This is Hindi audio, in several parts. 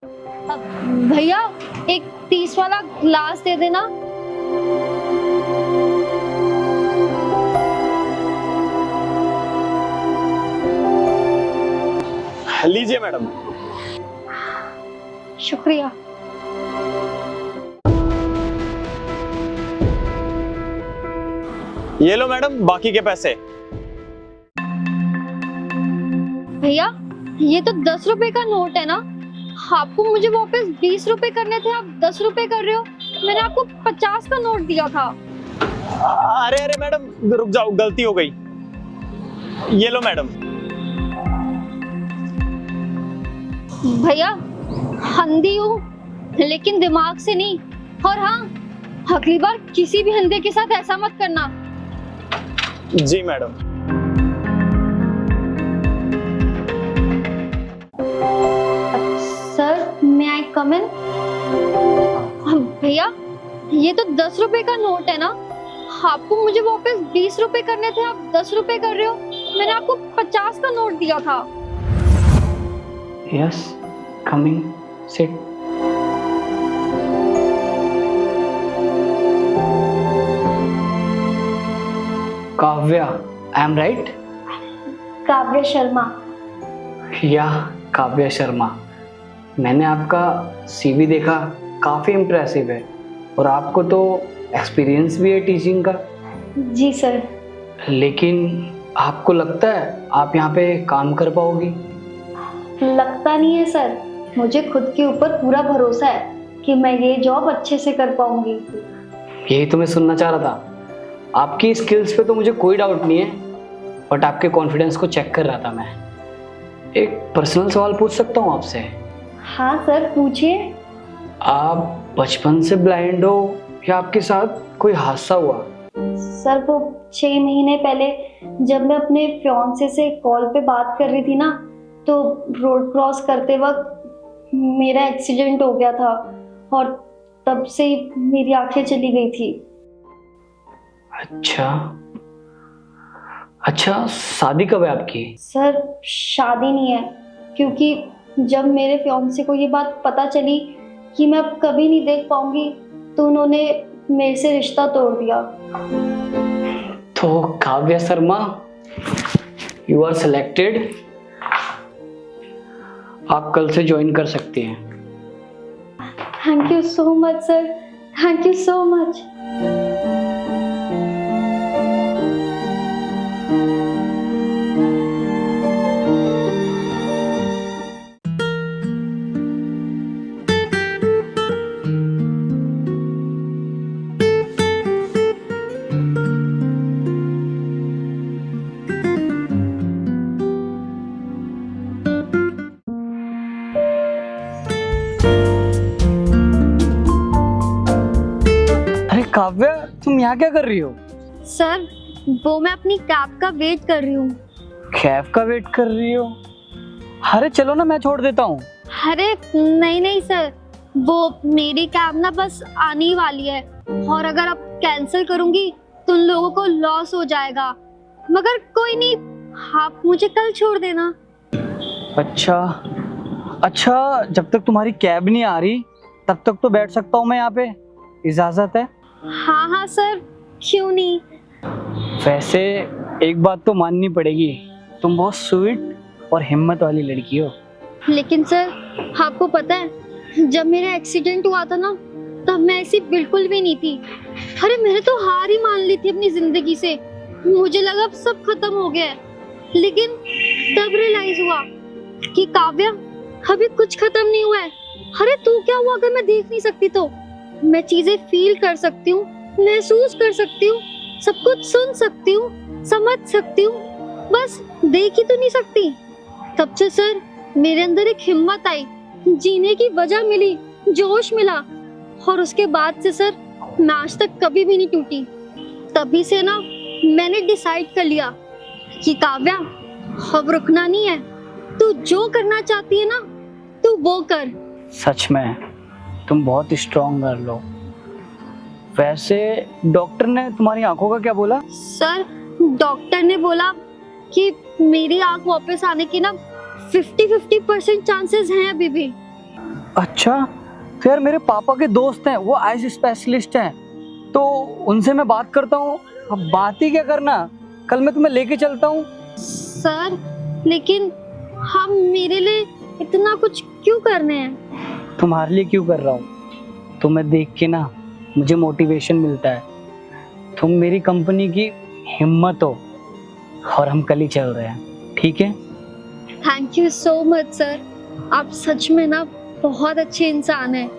भैया एक 30 वाला ग्लास दे देना। लीजिए मैडम। शुक्रिया। ये लो मैडम बाकी के पैसे। भैया ये तो 10 रुपए का नोट है ना, आपको मुझे वापस 20 रुपए करने थे, आप 10 रुपए कर रहे हो। मैंने आपको 50 का नोट दिया था। अरे अरे मैडम रुक जाओ, गलती हो गई। ये लो मैडम। भैया अंधी हूँ लेकिन दिमाग से नहीं, और हाँ अगली बार किसी भी अंधे के साथ ऐसा मत करना। जी मैडम। सर मे आई कम इन? भैया ये तो 10 रुपए का नोट है ना, आपको मुझे वापस 20 रुपए करने थे, आप 10 रुपए कर रहे हो। मैंने आपको 50 का नोट दिया था। Yes coming, sit. Kavya, I am right? Kavya Sharma. या काव्या शर्मा। मैंने आपका सीवी देखा, काफ़ी इम्प्रेसिव है और आपको तो एक्सपीरियंस भी है टीचिंग का। जी सर। लेकिन आपको लगता है आप यहाँ पे काम कर पाओगी? लगता नहीं है सर, मुझे खुद के ऊपर पूरा भरोसा है कि मैं ये जॉब अच्छे से कर पाऊंगी। यही तो मैं सुनना चाह रहा था। आपकी स्किल्स पे तो मुझे कोई डाउट नहीं है, बट आपके कॉन्फिडेंस को चेक कर रहा था मैं। एक पर्सनल सवाल पूछ सकता हूँ आपसे? हाँ सर पूछिए। आप बचपन से ब्लाइंड हो या आपके साथ कोई हादसा हुआ? सर वो 6 महीने पहले जब मैं अपने फियांसे से कॉल पे बात कर रही थी ना, तो रोड क्रॉस करते वक्त मेरा एक्सीडेंट हो गया था और तब से ही मेरी आंखें चली गई थी। अच्छा अच्छा, शादी कब है आपकी? सर शादी नहीं है, क्योंकि जब मेरे फियांसे को ये बात पता चली कि मैं अब कभी नहीं देख पाऊंगी तो उन्होंने मेरे से रिश्ता तोड़ दिया। तो Kavya Sharma, you are selected. आप कल से ज्वाइन कर सकती हैं। Thank you so much sir, thank you so much. अरे काव्या, तुम यहाँ क्या कर रही हो? सर वो मैं अपनी कैब का वेट कर रही हूँ। कैब का वेट कर रही हो? अरे चलो ना, मैं छोड़ देता हूँ। अरे नहीं नहीं सर, वो मेरी कैब ना बस आने ही वाली है, और अगर अब कैंसिल करूंगी तो उन लोगों को लॉस हो जाएगा। मगर कोई नहीं, आप मुझे कल छोड़ देना। अच्छा अच्छा, जब तक तुम्हारी कैब नहीं आ रही तब तक तो बैठ सकता हूँ मैं यहाँ पे, इजाजत है? हाँ हाँ सर, क्यों नहीं। वैसे एक बात तो माननी पड़ेगी, तुम बहुत स्वीट और हिम्मत वाली लड़की हो। लेकिन सर आपको पता है, जब मेरा एक्सीडेंट हुआ था ना, तब मैं ऐसी बिल्कुल भी नहीं थी। अरे मैंने तो हार ही मान ली थी अपनी जिंदगी से, मुझे लगा अब सब खत्म हो गया है। लेकिन तब रियलाइज हुआ कि काव्या अभी कुछ खत्म नहीं हुआ है। अरे तू क्या हुआ अगर मैं देख नहीं सकती तो? मैं चीजें फील कर सकती हूँ, महसूस कर सकती हूँ, सब कुछ सुन सकती हूँ, समझ सकती हूँ, बस देख ही तो नहीं सकती। तब से सर मेरे अंदर एक हिम्मत आई, जीने की वजह मिली, जोश मिला, और उसके बाद से सर मैं आज तक कभी भी नहीं टूटी। तभी से ना मैंने डिसाइड कर लिया कि काव्या अब रुकना नहीं है, तू जो करना चाहती है ना तू वो कर। सच में तुम बहुत स्ट्रॉन्ग गर्ल हो। वैसे डॉक्टर ने तुम्हारी आंखों का क्या बोला? सर डॉक्टर ने बोला कि मेरी आंख वापस आने की ना 50-50% चांसेस हैं अभी भी। अच्छा, तो यार मेरे पापा के दोस्त हैं, वो आइज स्पेशलिस्ट हैं, तो उनसे मैं बात करता हूँ। अब बात ही क्या करना, कल मैं तुम्हें लेके चलता हूँ। सर लेकिन हम मेरे लिए इतना कुछ क्यों करने हैं? तुम्हारे लिए क्यों कर रहा हूँ? तुम्हें देख के ना मुझे मोटिवेशन मिलता है। तुम मेरी कंपनी की हिम्मत हो और हम कल ही चल रहे हैं, ठीक है? Thank you so much sir, आप सच में ना बहुत अच्छे इंसान हैं।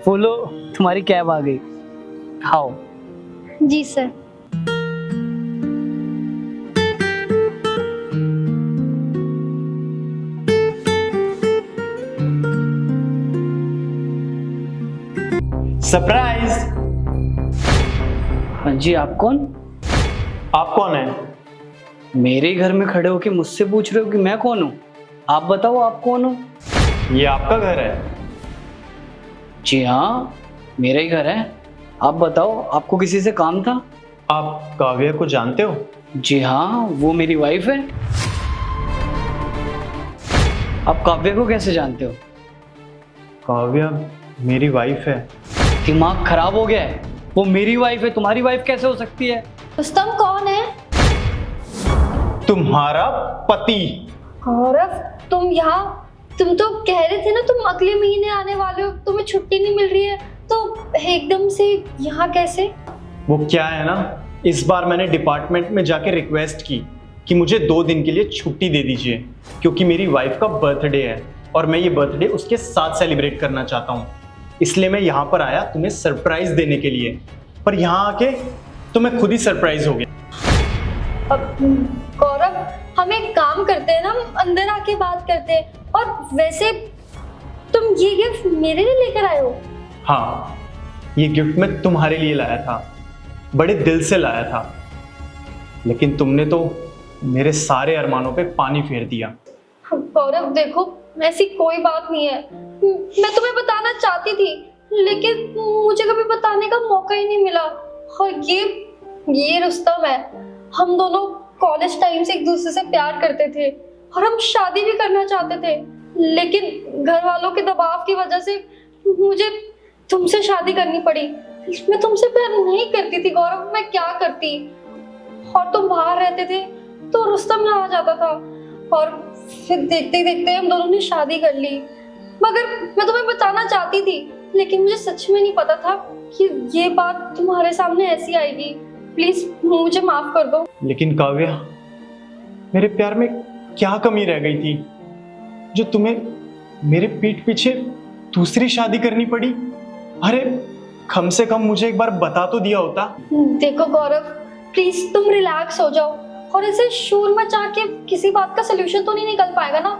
बोलो, तुम्हारी कैब आ गई, आओ। जी सर। सरप्राइज। हाँ जी, आप कौन? आप कौन है? मेरे घर में खड़े होके मुझसे पूछ रहे हो कि मैं कौन हूँ? आप बताओ, आप कौन हो? ये आपका घर है? जी हाँ, मेरा ही घर है। आप बताओ, आपको किसी से काम था? आप काव्या को जानते हो? जी हाँ, वो मेरी वाइफ है। आप काव्या को कैसे जानते हो? काव्या मेरी वाइफ है? दिमाग खराब हो गया है? वो मेरी वाइफ है, तुम्हारी वाइफ कैसे हो सकती है? रुस्तम कौन है? तुम्हारा पति। गौरव, तुम यहाँ? तुम तो कह रहे थे ना तुम अगले महीने आने वाले हो, तुम्हें छुट्टी नहीं मिल रही है, तो एकदम से यहाँ कैसे? वो क्या है ना, इस बार मैंने डिपार्टमेंट में जाके रिक्वेस्ट की कि मुझे 2 दिन के लिए छुट्टी दे दीजिए, क्योंकि मेरी वाइफ का बर्थडे है और मैं ये बर्थडे उसके साथ सेलिब्रेट करना चाहता हूँ। इसलिए मैं यहाँ पर आया तुम्हें सरप्राइज देने के लिए, पर यहाँ आके तो मैं खुद ही सरप्राइज हो गया। अब गौरव, हम एक काम करते हैं ना, हम अंदर आके बात करते हैं। और वैसे तुम ये गिफ्ट मेरे लिए लेकर आए हो? हाँ, ये गिफ्ट मैं तुम्हारे लिए लाया था, बड़े दिल से लाया था, लेकिन तुमने तो मेरे सारे अरमानों पे पानी फेर दिया। गौरव देखो, ऐसी कोई बात नहीं है, मैं तुम्हें बताना चाहती थी लेकिन मुझे कभी बताने का मौका ही नहीं मिला। और ये रुस्तम है, हम दोनों कॉलेज टाइम से एक दूसरे से प्यार करते थे और हम शादी भी करना चाहते थे, लेकिन घर वालों के दबाव की वजह से मुझे तुमसे शादी करनी पड़ी। मैं तुमसे प्यार नहीं करती थी गौरव, मैं क्या करती। और तुम बाहर रहते थे तो रुस्तम यहाँ आ जाता था और फिर देखते देखते हम दोनों ने शादी कर ली। मगर मैं तुम्हें बताना चाहती थी, लेकिन मुझे सच में नहीं पता था कि ये बात तुम्हारे सामने ऐसी आएगी। प्लीज मुझे माफ कर दो। लेकिन काव्या, मेरे प्यार में क्या कमी रह गई थी जो तुम्हें मेरे पीठ पीछे दूसरी शादी करनी पड़ी? अरे कम से कम मुझे एक बार बता तो दिया होता। देखो गौरव, प्लीज तुम रिलैक्स हो जाओ और ऐसे शोर मचा के किसी बात का सोल्यूशन तो नहीं निकल पाएगा ना।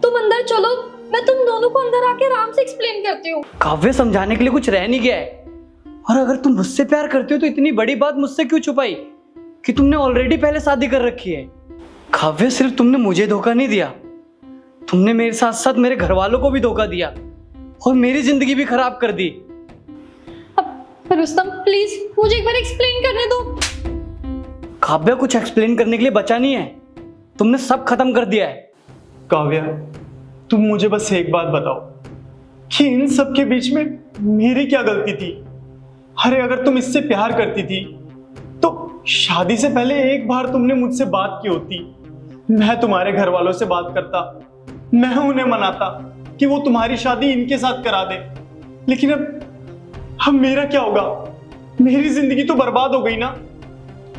तुम अंदर चलो, मैं तुम दोनों को अंदर आके आराम से एक्सप्लेन करती हूँ। काव्य, समझाने के लिए कुछ रह नहीं गया है। और अगर तुम मुझसे प्यार करते हो तो इतनी बड़ी बात मुझसे क्यों छुपाई कि तुमने ऑलरेडी पहले शादी कर रखी है? काव्य, सिर्फ तुमने मुझे धोखा नहीं दिया, तुमने मेरे साथ साथ मेरे घर वालों को भी धोखा दिया और मेरी जिंदगी भी खराब कर दी। अब रुस्तम प्लीज मुझे एक बार एक्सप्लेन करने दो। काव्य, कुछ एक्सप्लेन करने के लिए बचा नहीं है, तुमने सब खत्म कर दिया है। काव्या, तुम मुझे बस एक बात बताओ कि इन सब के बीच में मेरी क्या गलती थी? अरे अगर तुम इससे प्यार करती थी तो शादी से पहले एक बार तुमने मुझसे बात की होती, मैं तुम्हारे घर वालों से बात करता, मैं उन्हें मनाता कि वो तुम्हारी शादी इनके साथ करा दे। लेकिन अब मेरा क्या होगा? मेरी जिंदगी तो बर्बाद हो गई ना।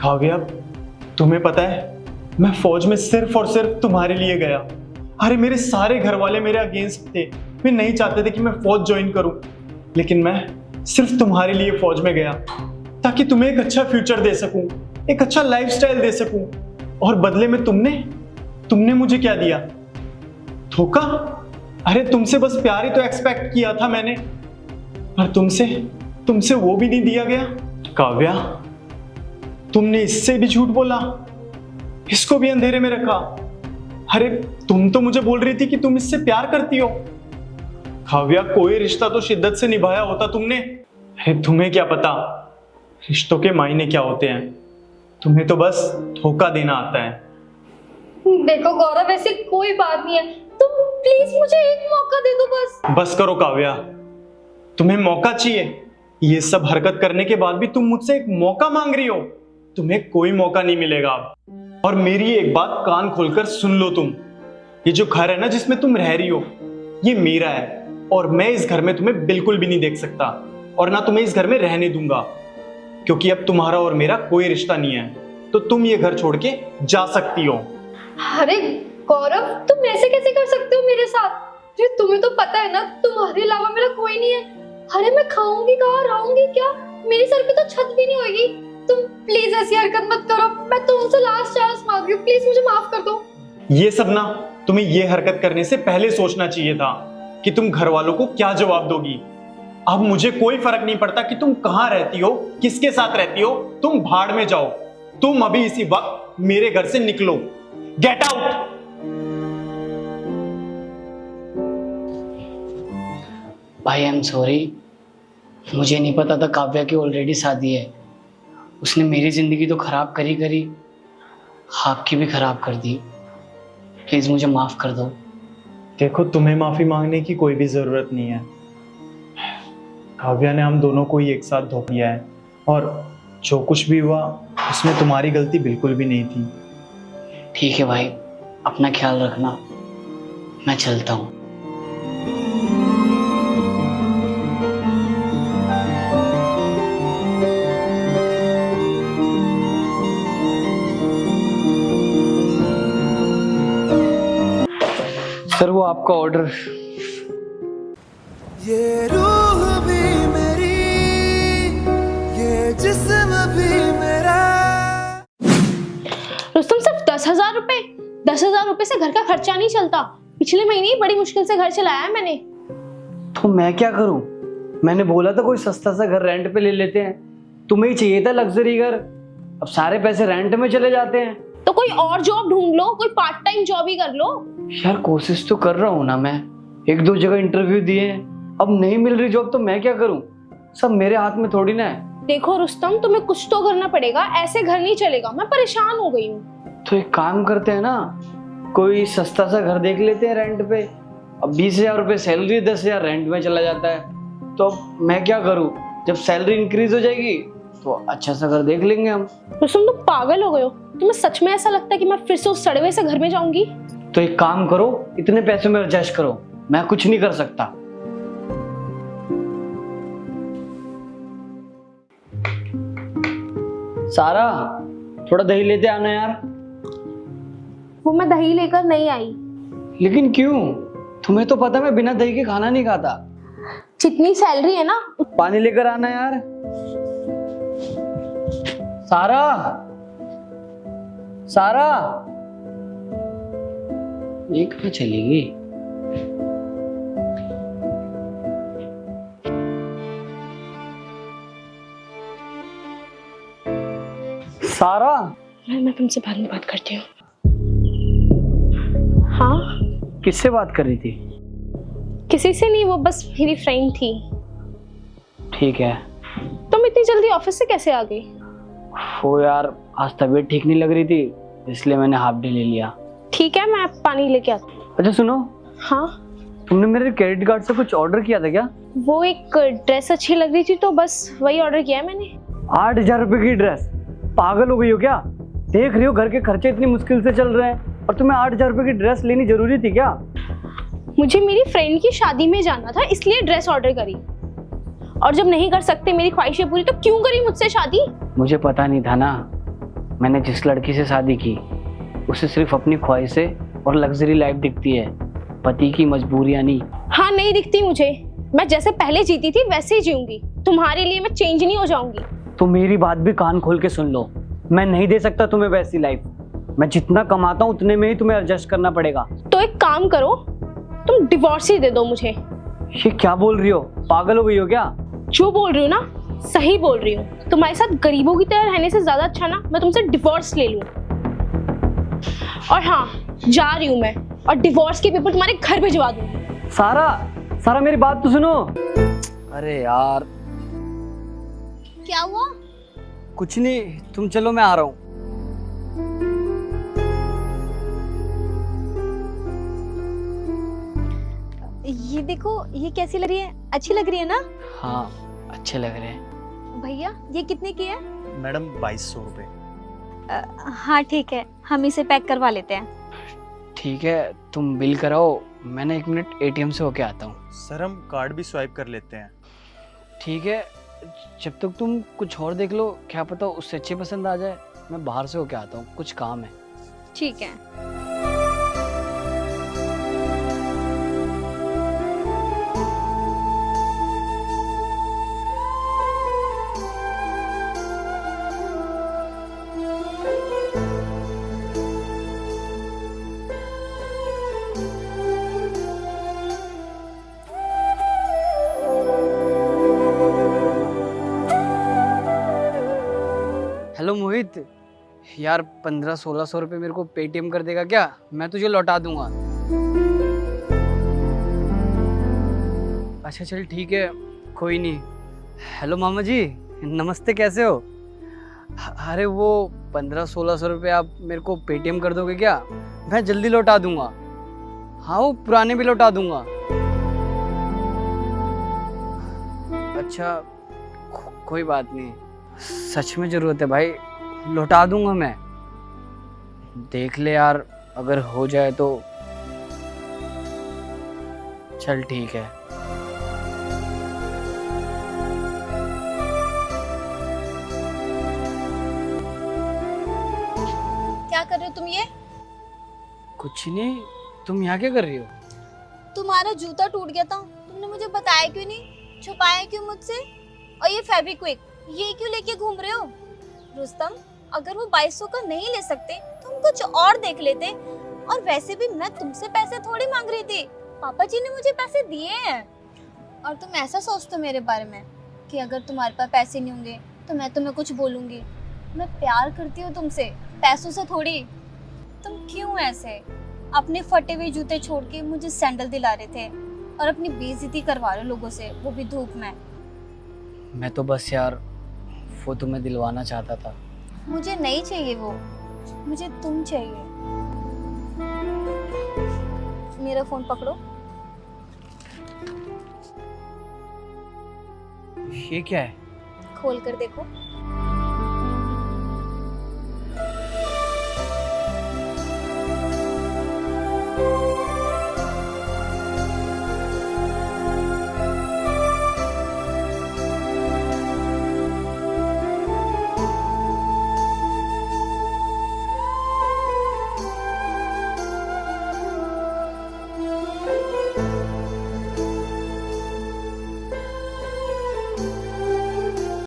काव्या, तुम्हें पता है मैं फौज में सिर्फ और सिर्फ तुम्हारे लिए गया। अरे मेरे सारे घर वाले मेरे अगेंस्ट थे, वे नहीं चाहते थे कि मैं फौज ज्वाइन करूं, लेकिन मैं सिर्फ तुम्हारे लिए फौज में गया ताकि तुम्हें एक अच्छा फ्यूचर दे सकूं, एक अच्छा लाइफस्टाइल दे सकूं। और बदले में तुमने मुझे क्या दिया? धोखा। अरे तुमसे बस प्यार ही तो एक्सपेक्ट किया था मैंने, और तुमसे वो भी नहीं दिया गया। काव्या, तुमने इससे भी झूठ बोला, इसको भी अंधेरे में रखा। अरे तुम तो मुझे बोल रही थी कि तुम इससे प्यार करती हो। काव्या, कोई रिश्ता तो शिद्दत से निभाया होता तुमने। अरे तुम्हें क्या पता रिश्तों के मायने क्या होते हैं, तुम्हें तो बस धोखा देना आता है। देखो गौरव, ऐसी कोई बात नहीं है, तुम प्लीज मुझे एक मौका दे दो बस। बस करो काव्या, तुम्हें मौका चाहिए? ये सब हरकत करने के बाद भी तुम मुझसे एक मौका मांग रही हो? तुम्हें कोई मौका नहीं मिलेगा अब। और मेरी एक बात कान खोलकर सुन लो तुम, ये जो घर है ना जिसमें तुम रह रही हो, ये मेरा है और मैं इस घर में तुम्हें बिल्कुल भी नहीं देख सकता और ना तुम्हें इस घर में रहने दूंगा, क्योंकि अब तुम्हारा और मेरा कोई रिश्ता नहीं है। तो तुम ये घर छोड़ के जा सकती हो। अरे गौरव, तुम ऐसे कैसे कर सकते हो मेरे साथ? जी तुम्हें तो पता है ना तुम्हारे अलावा मेरा कोई नहीं है। अरे मैं खाऊंगी कहाँ, रहूंगी क्या? मेरे सर पे तो छत भी नहीं होगी। तुम प्लीज ऐसी हरकत मत करो, मैं तुमसे लास्ट चांस मांग रही हूँ, प्लीज मुझे माफ कर दो। ये सब ना तुम्हें ये हरकत करने से पहले सोचना चाहिए था कि तुम घर वालों को क्या जवाब दोगी। अब मुझे कोई फर्क नहीं पड़ता कि तुम कहाँ रहती हो, किसके साथ रहती हो, तुम भाड़ में जाओ। तुम अभी इसी वक्त मेरे घर से निकलो, गेट आउट। भाई आई एम सॉरी, मुझे नहीं पता था काव्या की ऑलरेडी शादी है। उसने मेरी ज़िंदगी तो ख़राब करी करी, आपकी भी ख़राब कर दी। प्लीज़ मुझे माफ़ कर दो। देखो, तुम्हें माफी मांगने की कोई भी जरूरत नहीं है। काव्या ने हम दोनों को ही एक साथ धोखा दिया है और जो कुछ भी हुआ उसमें तुम्हारी गलती बिल्कुल भी नहीं थी। ठीक है भाई, अपना ख्याल रखना, मैं चलता हूँ। सर वो आपका ऑर्डर। ये रूह भी मेरी, ये जिस्म भी मेरा। रुस्तम, सिर्फ 10,000 रुपए? 10,000 रुपए से घर का खर्चा नहीं चलता। पिछले महीने ही बड़ी मुश्किल से घर चलाया है मैंने। तो मैं क्या करूं? मैंने बोला था कोई सस्ता सा घर रेंट पे ले लेते हैं। तुम्हें ही चाहिए था लग्जरी घर, अब सारे पैसे रेंट में चले जाते हैं। तो कोई और जॉब ढूंढ लो, कोई पार्ट टाइम जॉब ही कर लो। यार कोशिश तो कर रहा हूँ ना मैं, 1-2 जगह इंटरव्यू दिए, अब नहीं मिल रही जॉब तो मैं क्या करूँ? सब मेरे हाथ में थोड़ी ना है। देखो रुस्तम, तुम्हें कुछ तो करना पड़ेगा, ऐसे घर नहीं चलेगा। मैं परेशान हो गई हूँ। तो एक काम करते हैं ना, कोई सस्ता सा घर देख लेते हैं रेंट पे। अब 20,000 रुपये सैलरी, 10,000 रेंट में चला जाता है। तो अब मैं क्या करूँ? जब सैलरी इंक्रीज हो जाएगी तो अच्छा सा घर देख लेंगे हम। रुस्तम, तुम पागल हो गए हो? तुम्हें सच में ऐसा लगता है कि मैं फिर से उस सड़वे से घर में जाऊंगी? तो एक काम करो, इतने पैसे में एडजस्ट करो, मैं कुछ नहीं कर सकता। सारा, थोड़ा दही लेते आना यार। वो मैं दही लेकर नहीं आई। लेकिन क्यों? तुम्हें तो पता मैं बिना दही के खाना नहीं खाता। जितनी सैलरी है ना। पानी लेकर आना यार। सारा, सारा, ये कहाँ चली गई? सारा, मैं तुमसे बाद में बात करती हूँ। हाँ, किससे बात कर रही थी? किसी से नहीं, वो बस मेरी फ्रेंड थी। ठीक है। तुम इतनी जल्दी ऑफिस से कैसे आ गई? वो यार आज तबीयत ठीक नहीं लग रही थी, इसलिए मैंने हाफ डे ले लिया। ठीक है, मैं पानी लेके आती हूँ। अच्छा सुनो, हाँ, तुमने मेरे क्रेडिट कार्ड से कुछ ऑर्डर किया था क्या? वो एक ड्रेस अच्छी लग रही थी तो बस वही ऑर्डर किया है मैंने। 8,000 रुपए की ड्रेस? पागल हो गई हो क्या? देख रही हो घर के खर्चे इतनी मुश्किल से चल रहे हैं और तुम्हें 8,000 रुपए की ड्रेस लेनी जरूरी थी क्या? मुझे मेरी फ्रेंड की शादी में जाना था, इसलिए ड्रेस ऑर्डर करी। और जब नहीं कर सकते मेरी ख्वाहिशें पूरी, तो क्यों करी मुझसे शादी? मुझे पता नहीं था ना, मैंने जिस लड़की से शादी की उसे सिर्फ अपनी ख्वाहिशें और लग्जरी लाइफ दिखती है, पति की मजबूरियां नहीं। हाँ, नहीं दिखती मुझे। मैं जैसे पहले जीती थी वैसे ही जीऊंगी। तुम्हारे लिए मैं चेंज नहीं हो जाऊंगी। तो मेरी बात भी कान खोल के सुन लो, मैं नहीं दे सकता तुम्हें वैसी लाइफ। मैं जितना कमाता हूँ उतने में ही तुम्हें एडजस्ट करना पड़ेगा। तो एक काम करो, तुम डिवोर्स ही दे दो मुझे। ये क्या बोल रही हो? पागल हो गई हो क्या? जो बोल रही हूँ ना, सही बोल रही हूँ। तुम्हारे साथ गरीबों की तरह रहने से ज्यादा अच्छा ना मैं तुमसे डिवोर्स ले लूं। और हाँ, जा रही हूँ मैं, और डिवोर्स के पेपर तुम्हारे घर भिजवा दूंगी। सारा, सारा मेरी बात तो सुनो। अरे यार, क्या हुआ? कुछ नहीं, तुम चलो मैं आ रहा हूँ। ये देखो, ये कैसी लग रही है? अच्छी लग रही है ना? हाँ अच्छे लग रहे हैं। भैया ये कितने की है? मैडम 2200 रुपए। हाँ ठीक है, हम इसे पैक करवा लेते हैं। ठीक है, तुम बिल कराओ, मैं ना 1 मिनट एटीएम से होके आता हूँ। सर हम कार्ड भी स्वाइप कर लेते हैं। ठीक है, जब तक तुम कुछ और देख लो, क्या पता उससे अच्छी पसंद आ जाए। मैं बाहर से होके आता हूँ, कुछ काम है। ठीक है। हेलो मोहित, यार 1500-1600 रुपये मेरे को पेटीएम कर देगा क्या? मैं तुझे लौटा दूंगा। अच्छा चल ठीक है, कोई नहीं। हेलो मामा जी, नमस्ते, कैसे हो? अरे वो 1500-1600 रुपये आप मेरे को पेटीएम कर दोगे क्या? मैं जल्दी लौटा दूंगा। हाँ वो पुराने भी लौटा दूंगा। अच्छा कोई बात नहीं, सच में ज़रूरत है भाई, लौटा दूंगा मैं। देख ले यार, अगर हो जाए तो। चल ठीक है। क्या कर रहे हो तुम ये? कुछ नहीं, तुम यहाँ क्या कर रही हो? तुम्हारा जूता टूट गया था, तुमने मुझे बताया क्यों नहीं? छुपाया क्यों मुझसे? और ये फेविक्विक ये क्यों लेके घूम रहे हो? रुस्तम, अगर वो 2200 का नहीं ले सकते तो हम कुछ और देख लेते। और वैसे भी मैं तुमसे पैसे थोड़ी मांग रही थी, पापा जी ने मुझे पैसे दिए हैं। और तुम ऐसा सोचते हो मेरे बारे में कि अगर तुम्हारे पास पैसे नहीं होंगे तो मैं तुम्हें कुछ बोलूंगी? मैं प्यार करती हूँ तुमसे, पैसों से थोड़ी। तुम क्यों ऐसे अपने फटे हुए जूते छोड़ के मुझे सैंडल दिला रहे थे और अपनी बेइज्जती करवा रहे हो लोगों से, वो भी धूप में? मैं तो बस यार वो तुम्हें दिलवाना चाहता था। मुझे नहीं चाहिए वो, मुझे तुम चाहिए। मेरा फोन पकड़ो। ये क्या है? खोल कर देखो।